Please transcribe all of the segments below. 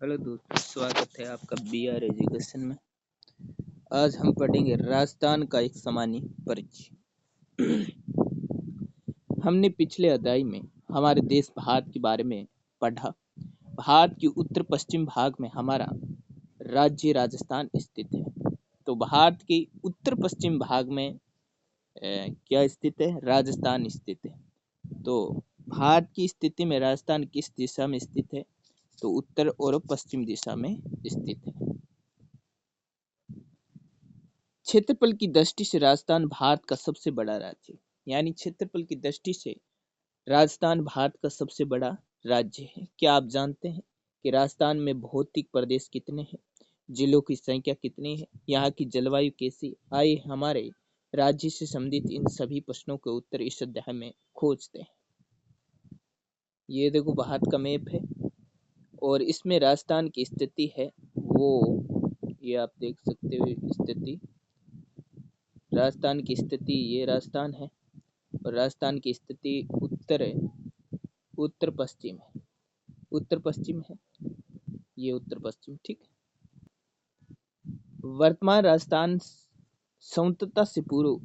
Hello दोस्तों, स्वागत है आपका बीआर एजुकेशन में। आज हम पढ़ेंगे राजस्थान का एक सामान्य परिचय। हमने पिछले अध्याय में हमारे देश भारत के बारे में पढ़ा। भारत के उत्तर पश्चिम भाग में हमारा राज्य राजस्थान स्थित है। तो भारत के उत्तर पश्चिम भाग में क्या स्थित है? राजस्थान स्थित है। तो भारत की स्थिति में राजस्थान किस दिशा में स्थित है? तो उत्तर और पश्चिम दिशा में स्थित है। क्षेत्रफल की दृष्टि से राजस्थान भारत का सबसे बड़ा राज्य है। यानी क्षेत्रफल की दृष्टि से राजस्थान भारत का सबसे बड़ा राज्य है। क्या आप जानते हैं कि राजस्थान में भौतिक प्रदेश कितने हैं? जिलों की संख्या कितनी है? यहाँ की जलवायु कैसी? आइए हमारे राज्य से संबंधित इन सभी प्रश्नों के उत्तर इस अध्याय में खोजते हैं। ये देखो भारत का मैप है और इसमें राजस्थान की स्थिति है वो ये आप देख सकते हो। स्थिति राजस्थान की स्थिति ये राजस्थान है और राजस्थान की स्थिति उत्तर पश्चिम है। उत्तर पश्चिम है, ये उत्तर पश्चिम, ठीक है। वर्तमान राजस्थान स्वतंत्रता से पूर्व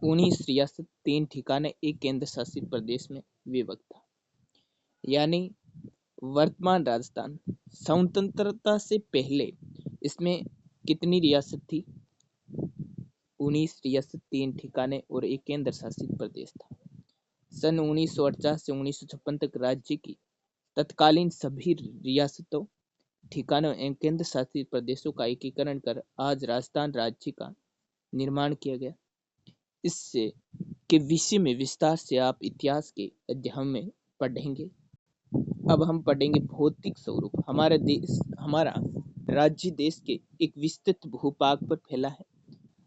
19 रियासत, 3 ठिकाने, एक केंद्र शासित प्रदेश में विभक्त था। यानी वर्तमान राजस्थान स्वतंत्रता से पहले इसमें कितनी रियासत थी? 19 रियासत, 3 ठिकाने और एक केंद्र शासित प्रदेश था। सन 1948 से 1956 तक राज्य की तत्कालीन सभी रियासतों, ठिकानों एवं केंद्र शासित प्रदेशों का एकीकरण कर आज राजस्थान राज्य का निर्माण किया गया। इससे के विषय में विस्तार से आप इतिहास के अध्याय में पढ़ेंगे। अब हम पढ़ेंगे भौतिक स्वरूप। हमारा राज्य देश के एक विस्तृत भूभाग पर फैला है।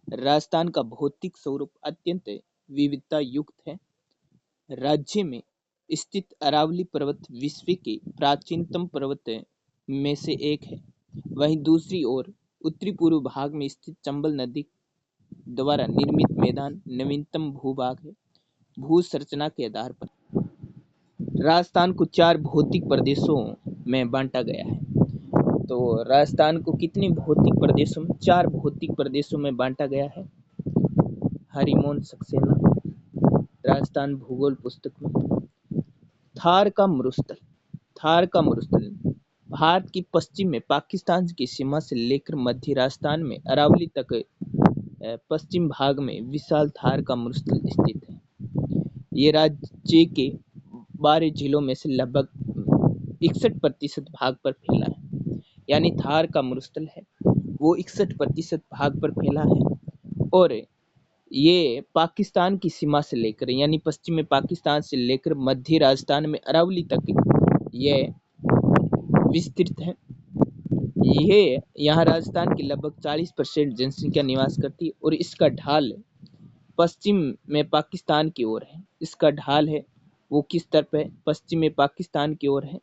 राजस्थान का भौतिक स्वरूप अत्यंत विविधता युक्त है। राज्य में स्थित अरावली पर्वत विश्व के प्राचीनतम पर्वत में से एक है। वहीं दूसरी ओर उत्तरी पूर्व भाग में स्थित चंबल नदी द्वारा निर्मित मैदान नवीनतम भूभाग है। भू संरचना के आधार पर राजस्थान को 4 भौतिक प्रदेशों में बांटा गया है। तो राजस्थान को कितने भौतिक प्रदेशों में? 4 भौतिक प्रदेशों में बांटा गया है। हरिमोहन सक्सेना राजस्थान भूगोल पुस्तक में। थार का मरुस्थल भारत की पश्चिम में पाकिस्तान की सीमा से लेकर मध्य राजस्थान में अरावली तक पश्चिम भाग में विशाल थार का मरुस्थल स्थित है। ये राज्य के 12 जिलों में से लगभग 61% भाग पर फैला है। यानी थार का मरुस्थल है वो 61% भाग पर फैला है और ये पाकिस्तान की सीमा से लेकर, यानी पश्चिम में पाकिस्तान से लेकर मध्य राजस्थान में अरावली तक ये विस्तृत है। ये यहाँ राजस्थान की लगभग 40% जनसंख्या निवास करती है और इसका ढाल पश्चिम में पाकिस्तान की ओर है। इसका ढाल है वो किस तरफ है? पश्चिम में पाकिस्तान की ओर है।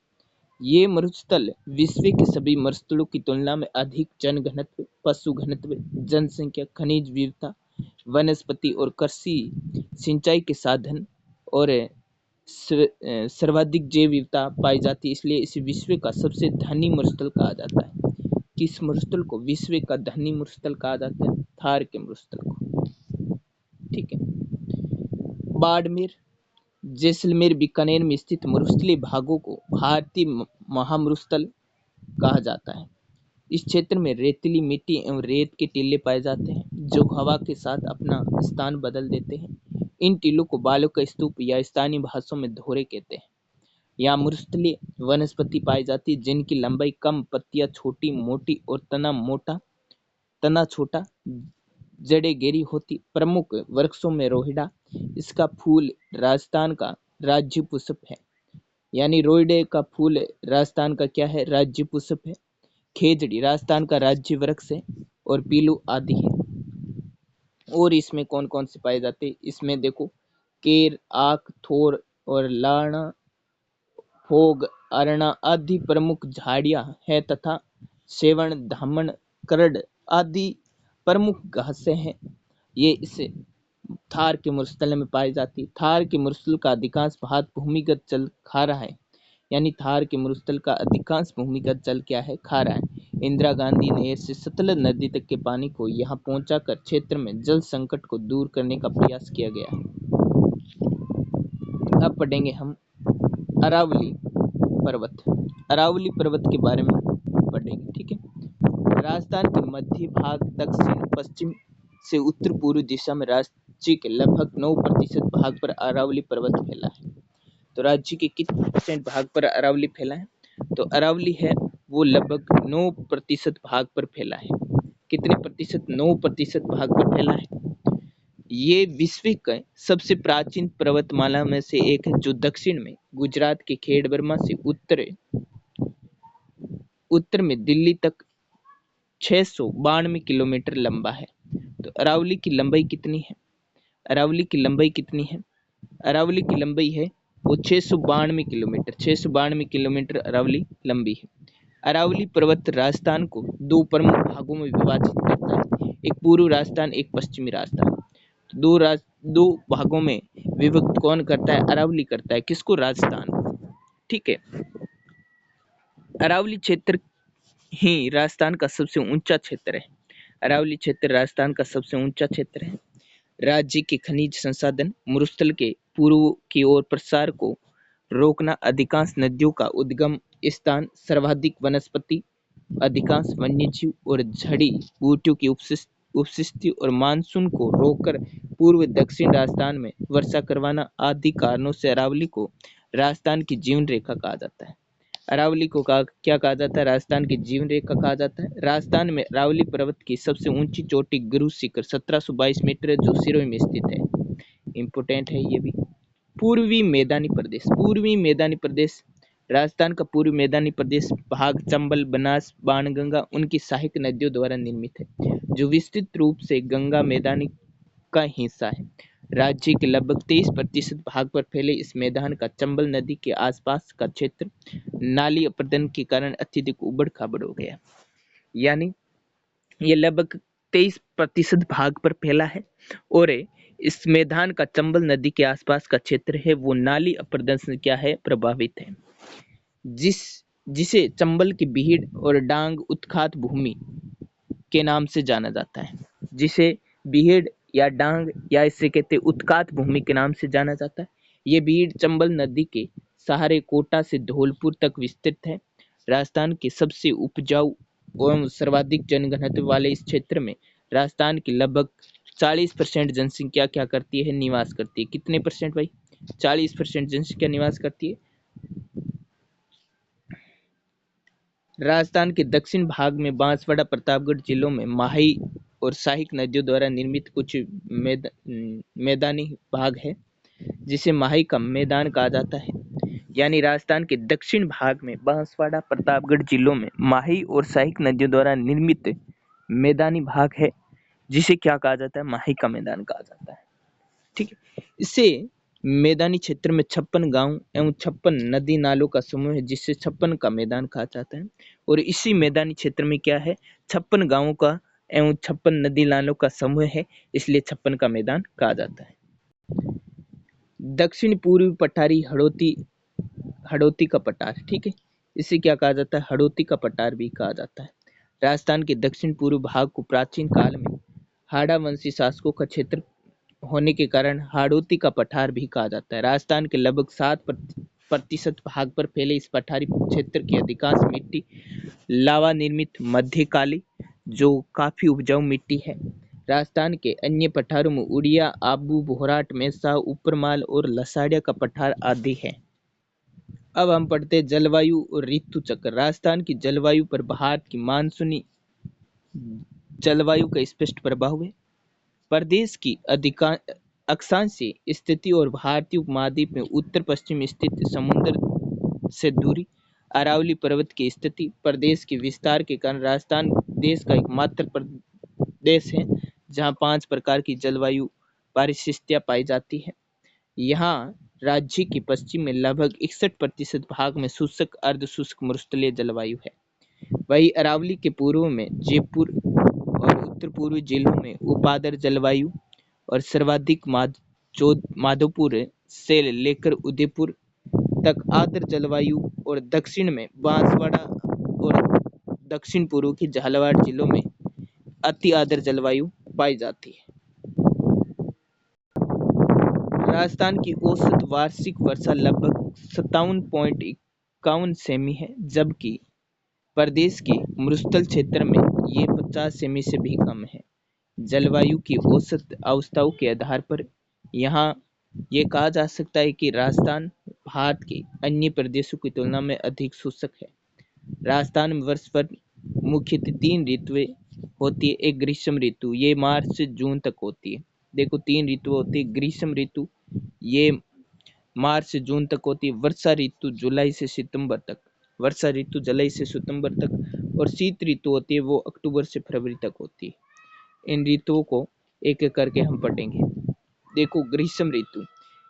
ये मरुस्थल विश्व के सभी मरुस्थलों की तुलना में अधिक जन घनत्व, पशु घनत्व, जनसंख्या, खनिज विविधता, वनस्पति और कृषि सिंचाई के साधन और सर्वाधिक जैव विविधता पाई जाती है। इसलिए इसे विश्व का सबसे धनी मरुस्थल कहा जाता है। किस मरुस्थल को विश्व का धनी मरुस्थल कहा जाता है? थार के मरुस्थल को, ठीक है। बाड़मेर, जैसलमेर, बीकानेर में स्थित मरुस्थलीय भागों को भारतीय महामरुस्थल कहा जाता है। इस क्षेत्र में रेतीली मिट्टी एवं रेत के टीले पाए जाते हैं जो हवा के साथ अपना स्थान बदल देते हैं। इन टीलों को बालों का स्तूप या स्थानीय भाषाओं में धोरे कहते हैं। यहाँ मरुस्थलीय वनस्पति पाई जाती है जिनकी लंबाई कम, पत्तियां छोटी मोटी और तना छोटा, जड़ें गहरी होती। प्रमुख वृक्षों में रोहिड़ा, इसका फूल राजस्थान का राज्य पुष्प है। यानी रोहिड़े का फूल राजस्थान का क्या है? राज्य पुष्प है। खेजड़ी राजस्थान का राज्य वृक्ष है और पीलू आदि है। और इसमें कौन कौन से पाए जाते हैं? इसमें देखो केर, आक, थोर और लाणा, फोग, अरना आदि प्रमुख झाड़ियां है तथा सेवण, धामण, करड़ आदि प्रमुख घासें हैं। ये इस थार के मरुस्थल में पाई जाती है। थार के मरुस्थल का अधिकांश भाग भूमिगत जल खारा है। यानी थार के मरुस्थल का अधिकांश भूमिगत जल क्या है, खारा है। इंदिरा गांधी नहर से सतलज नदी तक के पानी को यहां पहुंचाकर क्षेत्र में जल संकट को दूर करने का प्रयास किया गया है। अब पढ़ेंगे हम अरावली पर्वत। अरावली पर्वत के बारे में पढ़ेंगे, ठीक है। राजस्थान के मध्य भाग, दक्षिण पश्चिम से उत्तर पूर्व दिशा में राज्य के लगभग 9% भाग पर अरावली पर्वत फैला है। तो राज्य के कितने % भाग पर अरावली फैला है? तो अरावली है वो लगभग 9% भाग पर फैला है। कितने प्रतिशत? 9% भाग पर फैला है। ये विश्व का सबसे प्राचीन पर्वतमाला में से एक है, जो दक्षिण में गुजरात के खेड़बर्मा से उत्तर में दिल्ली तक 692 किलोमीटर लंबा है। तो अरावली की लंबाई कितनी है? अरावली की लंबाई कितनी है? अरावली की लंबाई है वो 692 किलोमीटर। 692 किलोमीटर अरावली लंबी है। अरावली पर्वत राजस्थान को दो प्रमुख भागों में विभाजित करता है, एक पूर्व राजस्थान, एक पश्चिमी राजस्थान। दो भागों में विभक्त कौन करता है? अरावली करता है। किसको? राजस्थान, ठीक है। अरावली क्षेत्र ही राजस्थान का सबसे ऊंचा क्षेत्र है। अरावली क्षेत्र राजस्थान का सबसे ऊंचा क्षेत्र है। राज्य के खनिज संसाधन, मरुस्थल के पूर्व की ओर प्रसार को रोकना, अधिकांश नदियों का उद्गम स्थान, सर्वाधिक वनस्पति, अधिकांश वन्यजीव और जड़ी बूटियों की उपस्थिति और मानसून को रोककर पूर्व दक्षिण राजस्थान में वर्षा करवाना आदि कारणों से अरावली को राजस्थान की जीवन रेखा कहा जाता है। अरावली को क्या कहा जाता है? राजस्थान की जीवन रेखा कहा जाता है। राजस्थान में अरावली पर्वत की सबसे ऊंची चोटी गुरु शिखर 1722 मीटर है, जो सिरोही में स्थित है। इंपोर्टेंट है ये भी। पूर्वी मैदानी प्रदेश। पूर्वी मैदानी प्रदेश, राजस्थान का पूर्वी मैदानी प्रदेश भाग चंबल, बनास, बाणगंगा उनकी सहायक नदियों द्वारा निर्मित है, जो विस्तृत रूप से गंगा मैदानी का हिस्सा है। राज्य के लगभग 23% भाग पर फैले इस मैदान का चंबल नदी के आसपास का क्षेत्र नाली अपरदन के कारण अत्यधिक उबड़ खाबड़ हो गया। यानी ये लगभग 23% भाग पर फैला है और इस मैदान का चंबल नदी के आसपास का क्षेत्र है वो नाली अपरदन से क्या है? प्रभावित है। जिसे चंबल की बीहड़ और डांग उत्खात भूमि के नाम से जाना जाता है। जिसे बीहड़ या डांग या इसे कहते उत्खात भूमि के नाम से जाना जाता है। ये बीहड़ चंबल नदी के सहारे कोटा से धौलपुर तक विस्तृत है। राजस्थान के सबसे उपजाऊ एवं सर्वाधिक जनघनत्व वाले इस क्षेत्र में राजस्थान की लगभग 40% जनसंख्या क्या करती है? निवास करती है। कितने % भाई? 40% जनसंख्या निवास करती है। राजस्थान के दक्षिण भाग में बांसवाड़ा, प्रतापगढ़ जिलों में माही और सहायक नदियों द्वारा निर्मित कुछ मैदानी भाग है, जिसे माही का मैदान कहा जाता है। यानी राजस्थान के दक्षिण भाग में बांसवाड़ा, प्रतापगढ़ जिलों में माही और सहायक नदियों द्वारा निर्मित मैदानी भाग है, जिसे क्या कहा जाता है? माही का मैदान कहा जाता है, ठीक है। इसे मैदानी क्षेत्र में 56 गांव एवं 56 नदी नालों का समूह है, जिससे 56 का मैदान कहा जाता है। और इसी मैदानी क्षेत्र में क्या है? 56 गांवों का एवं 56 नदी नालों का समूह है, इसलिए 56 का मैदान कहा जाता है। दक्षिण पूर्वी पठारी हड़ौती का पठार, ठीक है। इसे क्या कहा जाता है? हड़ौती का पठार भी कहा जाता है। राजस्थान के दक्षिण पूर्व भाग को प्राचीन काल में हाड़ा वंशी शासकों का क्षेत्र होने के कारण हाड़ौती का पठार भी कहा जाता है। राजस्थान के लगभग 7% भाग पर फैले इस पठारी क्षेत्र की अधिकांश मिट्टी लावा निर्मित मध्यकाली, जो काफी उपजाऊ मिट्टी है। राजस्थान के अन्य पठारों में उड़िया, आबू, बोहराट, मेसा, ऊपरमाल और लसाड़िया का पठार आदि है। अब हम पढ़ते हैं जलवायु और ऋतु चक्र। राजस्थान की जलवायु पर भारत की मानसूनी जलवायु का स्पष्ट प्रभाव है। प्रदेश की अक्षांशीय स्थिति और भारतीय उपमहाद्वीप में उत्तर पश्चिम स्थित समुद्र से दूरी, अरावली पर्वत की स्थिति, प्रदेश के विस्तार के कारण राजस्थान देश का एकमात्र प्रदेश है जहां 5 प्रकार की जलवायु परिस्थितियां पाई जाती है। यहाँ राज्य के पश्चिम में लगभग 61% भाग में शुष्क अर्धशुष्क मरुस्थलीय जलवायु है। वही अरावली के पूर्व में जयपुर और उत्तर पूर्वी जिलों में उपादर जलवायु और सर्वाधिक माधोपुर से लेकर उदयपुर तक आर्द्र जलवायु और दक्षिण में बांसवाड़ा और दक्षिण पूर्व की झालावाड़ जिलों में अति आर्द्र जलवायु पाई जाती है। राजस्थान की औसत वार्षिक वर्षा लगभग 57.51 सेमी है, जबकि प्रदेश के मरुस्थल क्षेत्र में ये 50 सेमी से भी कम है। जलवायु की औसत अवस्थाओं के आधार पर यहाँ ये कहा जा सकता है कि राजस्थान भारत के अन्य प्रदेशों की तुलना में अधिक शुष्क है। राजस्थान में वर्ष भर मुख्यतः 3 ऋतुएं होती है। एक ग्रीष्म ऋतु, ये मार्च से जून तक होती है। देखो 3 ऋतु होती है। ग्रीष्म ऋतु ये मार्च से जून तक होती है। वर्षा ऋतु जुलाई से सितंबर तक, वर्षा ऋतु जुलाई से सितंबर तक, और शीत ऋतु होती है वो अक्टूबर से फरवरी तक होती है। इन ऋतुओं को एक एक करके हम पढ़ेंगे। देखो ग्रीष्म ऋतु,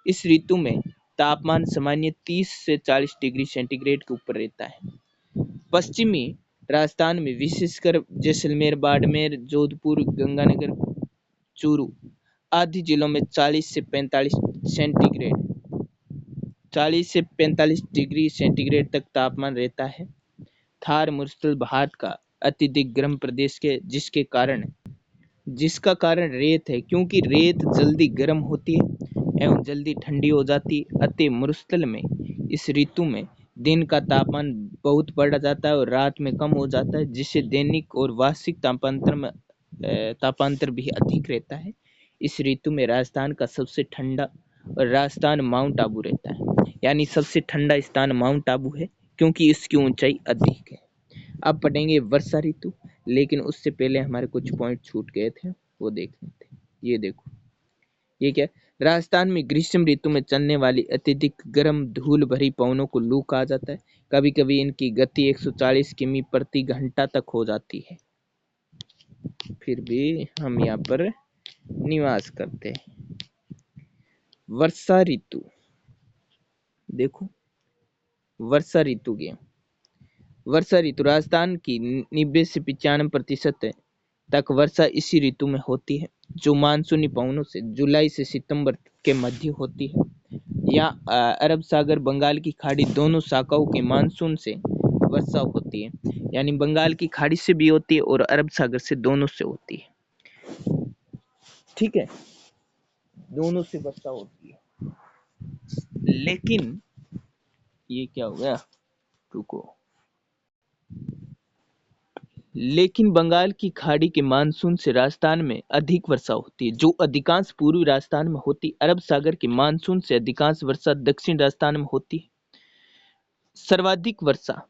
इस ऋतु में तापमान सामान्य 30 से 40 डिग्री सेंटीग्रेड के ऊपर रहता है। पश्चिमी राजस्थान में विशेषकर जैसलमेर, बाड़मेर, जोधपुर, गंगानगर, चूरू आदि जिलों में 40 से 45 डिग्री सेंटीग्रेड तक तापमान रहता है। थार मरुस्थल भारत का अत्यधिक गर्म प्रदेश है, जिसका कारण रेत है, क्योंकि रेत जल्दी गर्म होती है एवं जल्दी ठंडी हो जाती है। अतः मरुस्थल में इस ऋतु में दिन का तापमान बहुत बढ़ जाता है और रात में कम हो जाता है, जिससे दैनिक और वार्षिक तापांतर भी अधिक रहता है। इस ऋतु में राजस्थान का सबसे ठंडा और राजस्थान माउंट आबू रहता है, यानी सबसे ठंडा स्थान माउंट आबू है, क्योंकि इसकी ऊंचाई अधिक है। अब पढ़ेंगे वर्षा ऋतु, लेकिन उससे पहले हमारे कुछ पॉइंट छूट गए थे, वो देख लेते हैं। ये देखो, ये क्या, राजस्थान में ग्रीष्म ऋतु में चलने वाली अत्यधिक गर्म धूल भरी पवनों को लू कहा जाता है। कभी कभी इनकी गति 140 किमी प्रति घंटा तक हो जाती है। फिर भी हम यहाँ पर निवास करते हैं। वर्षा ऋतु, देखो वर्षा ऋतु के वर्षा ऋतु राजस्थान की 90 से 95% तक वर्षा इसी ऋतु में होती है, जो मानसूनी पवनों से जुलाई से सितंबर के मध्य होती है। यहाँ अरब सागर, बंगाल की खाड़ी दोनों शाखाओं के मानसून से वर्षा होती है, यानी बंगाल की खाड़ी से भी होती है और अरब सागर से, दोनों से होती है। ठीक है, दोनों से वर्षा होती है। लेकिन ये क्या हो गया, रुको, लेकिन बंगाल की खाड़ी के मानसून से राजस्थान में अधिक वर्षा होती है, जो अधिकांश पूर्वी राजस्थान में होती है। अरब सागर के मानसून से अधिकांश वर्षा दक्षिण राजस्थान में होती है। सर्वाधिक वर्षा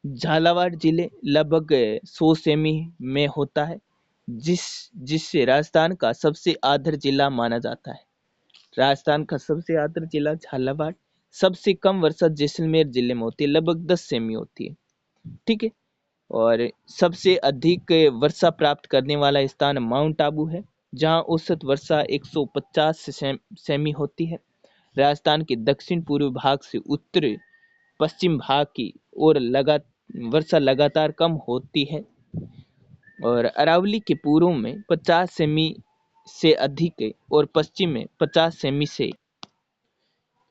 झालावाड़ जिले लगभग 100 सेमी में होता है, जिससे राजस्थान का सबसे आर्द्र जिला माना जाता है। राजस्थान का सबसे आर्द्र जिला झालावाड़। सबसे कम वर्षा जैसलमेर जिले में होती है, लगभग 10 सेमी होती है। ठीक है, और सबसे अधिक वर्षा प्राप्त करने वाला स्थान माउंट आबू है, जहां औसत वर्षा 150 सेमी होती है। राजस्थान के दक्षिण पूर्व भाग से उत्तर पश्चिम भाग की ओर वर्षा लगातार कम होती है, और अरावली के पूर्व में 50 सेमी से अधिक और पश्चिम में 50 सेमी से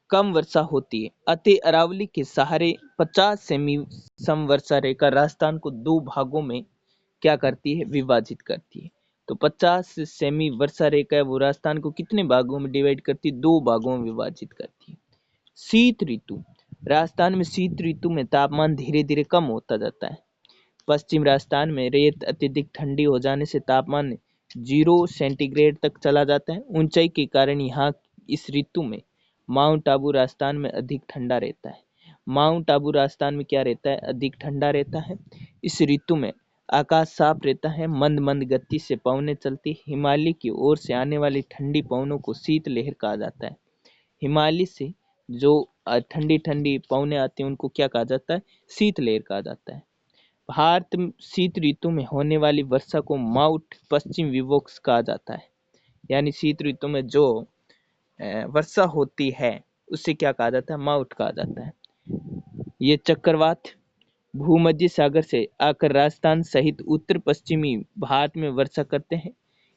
कम वर्षा होती है। अतः अरावली के सहारे 50 सेमी समवर्षा रेखा राजस्थान को दो भागों में क्या करती है, विभाजित करती है। तो 50 सेमी वर्षा रेखा है वो राजस्थान को कितने भागों में डिवाइड करती है, दो भागों में विभाजित करती है। शीत ऋतु, राजस्थान में शीत ऋतु में तापमान धीरे धीरे कम होता जाता है। पश्चिम राजस्थान में रेत अत्यधिक ठंडी हो जाने से तापमान 0 सेंटीग्रेड तक चला जाता है। ऊंचाई के कारण यहाँ इस ऋतु में माउंट आबू राजस्थान में अधिक ठंडा रहता है। माउंट आबू राजस्थान में क्या रहता है, अधिक ठंडा रहता है। इस ऋतु में आकाश साफ रहता है, मंद मंद गति से पवनें चलती। हिमालय की ओर से आने वाली ठंडी पवनों को शीत लहर कहा जाता है। हिमालय से जो ठंडी ठंडी पवनें आती हैं उनको क्या कहा जाता है, शीत लहर कहा जाता है। भारत में शीत ऋतु में होने वाली वर्षा को माउंट पश्चिम विक्षोभ कहा जाता है, यानी शीत ऋतु में जो वर्षा होती है उससे क्या कहा जाता है, माउंट कहा जाता है। ये चक्रवात भूमध्य सागर से आकर राजस्थान सहित उत्तर पश्चिमी भारत में वर्षा करते हैं।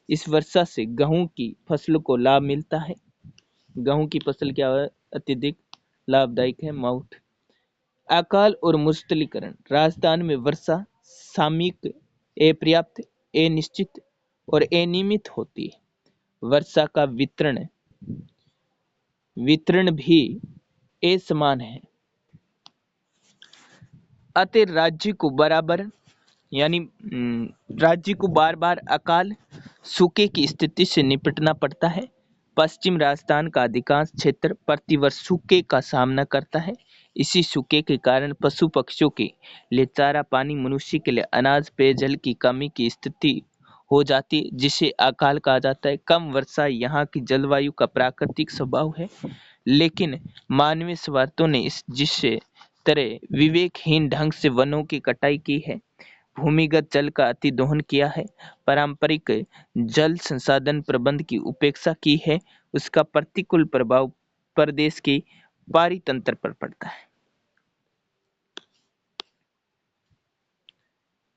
इस वर्षा से गेहूं की फसल को लाभ मिलता है। गेहूं की फसल क्या है, अत्यधिक लाभदायक है। माउट अकाल और मुस्तलीकरण। राजस्थान में वर्षा सामयिक, अपर्याप्त, अनिश्चित और अनियमित होती है। वर्षा का वितरण भी असमान है। अतः राज्य को बार बार अकाल सूखे की स्थिति से निपटना पड़ता है। पश्चिम राजस्थान का अधिकांश क्षेत्र प्रतिवर्ष सूखे का सामना करता है। इसी सूखे के कारण पशु पक्षियों के लिए चारा पानी, मनुष्य के लिए अनाज, पेयजल की कमी की स्थिति हो जाती है, जिसे अकाल कहा जाता है। कम वर्षा यहाँ की जलवायु का प्राकृतिक स्वभाव है, लेकिन मानवीय स्वार्थों ने जिससे तरह विवेकहीन ढंग से वनों की कटाई की है, भूमिगत जल का अतिदोहन किया है, पारंपरिक जल संसाधन प्रबंध की उपेक्षा की है, उसका प्रतिकूल प्रभाव प्रदेश के पारितंत्र पर पड़ता है।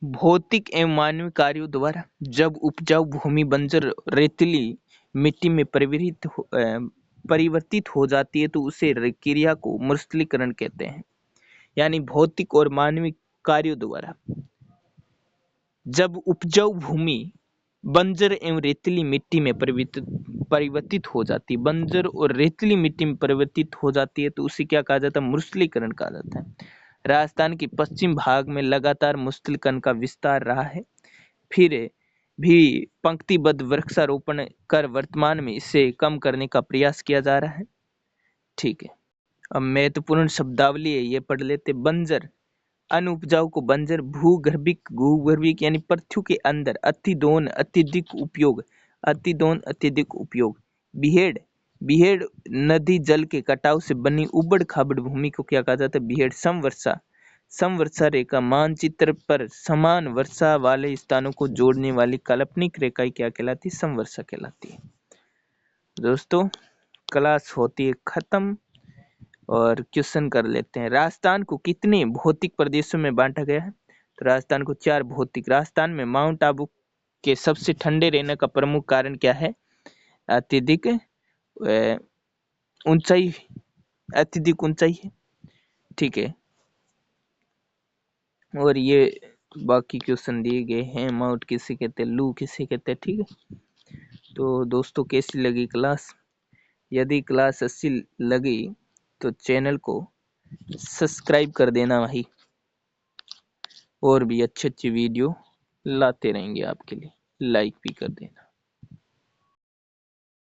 भौतिक एवं मानवीय कार्यों द्वारा जब उपजाऊ भूमि बंजर रेतीली मिट्टी में परिवर्तित हो जाती है तो उसे क्रिया को मरुस्थलीकरण कहते हैं। यानी भौतिक और मानवीय कार्यों द्वारा जब उपजाऊ भूमि बंजर एवं रेतीली मिट्टी में परिवर्तित हो जाती है, बंजर और रेतीली मिट्टी में परिवर्तित हो जाती है तो उसे क्या कहा जाता है? मरुस्थलीकरण कहा जाता है। राजस्थान के पश्चिम भाग में लगातार मरुस्थलीकरण का विस्तार रहा है, फिर भी पंक्तिबद्ध वृक्षारोपण कर वर्तमान में इसे कम करने का प्रयास किया जा रहा है। ठीक है, अब महत्वपूर्ण शब्दावली है ये पढ़ लेते। बंजर, अनुपजाऊ को बंजर, भूगर्भिक यानी पृथ्वी के अंदर, अतिदोहन अत्यधिक उपयोग, बिहेड़ नदी जल के कटाव से बनी उबड़ खाबड़ भूमि को क्या कहा जाता है? बिहेड़। समवर्षा रेखा, मानचित्र पर समान वर्षा वाले स्थानों को जोड़ने वाली काल्पनिक रेखा क्या कहलाती है? समवर्षा कहलाती है। दोस्तों, क्लास होती है खत्म और क्वेश्चन कर लेते हैं। राजस्थान को कितने भौतिक प्रदेशों में बांटा गया है? तो राजस्थान को 4 भौतिक। राजस्थान में माउंट आबू के सबसे ठंडे रहने का प्रमुख कारण क्या है? अत्यधिक ऊंचाई है। ठीक है, और ये बाकी क्वेश्चन दिए गए हैं। माउंट किसे कहते हैं, लू किसे कहते हैं। ठीक है, तो दोस्तों कैसी लगी क्लास? यदि क्लास अच्छी लगी तो चैनल को सब्सक्राइब कर देना भाई, और भी अच्छी वीडियो लाते रहेंगे आपके लिए, लाइक भी कर देना।